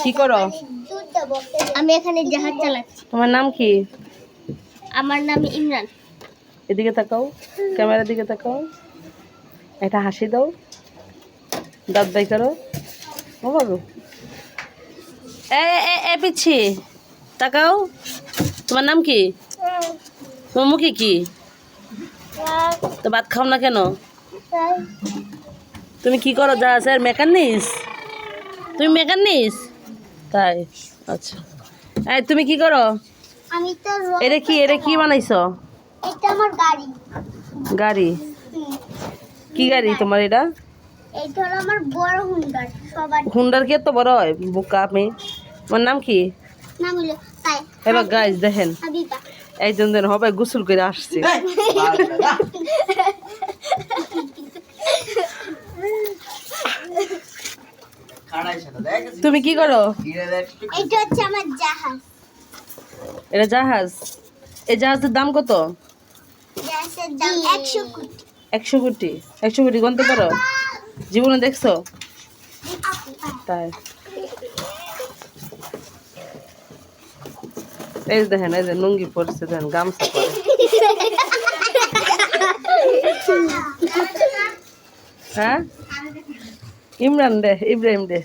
কি করো? আমি এখানে জাহাজ চালাচ্ছি। তোমার নাম কি? আমার নাম ইমরান। এদিকে তাকাও, ক্যামেরার দিকে তাকাও, একটা হাসি দাও, দাঁত বাই করো। ও বাবু, এ পিচ্ছি তাকাও। তোমার নাম কি? তোমার মুখে কি? তো ভাত খাও না কেন? তুমি কি করো? জাহাজের মেকানিস? তুমি মেকানিস? তাই, আচ্ছা। এই তুমি কি করো? আমি তো এটা কি বানাইছো? এটা আমার গাড়ি। গাড়ি? কি গাড়ি তোমার এটা? এইটা হলো আমার বড় হুন্ডার। সবার হুন্ডার কি এত বড় হয়? বোকা আমি। তোমার নাম কি? নাম হলো তাই। হ্যালো গাইস, দেখেন হাবিবা। একজন দিন হবে গোসল করে আসছে। তুমি কি করো? এটা হচ্ছে আমার জাহাজ। এটা জাহাজ? এই জাহাজের দাম কত? জাহাজের দাম 100 কোটি। 100 কোটি? 100 কোটি গণতে পারো? জীবনে দেখছো? তাই, এই যে দেখেন, এই যে লুঙ্গি পরছে, দেখেন গামছা পরে। হ্যাঁ, ইমরান দে, ইব্রাহিম দে।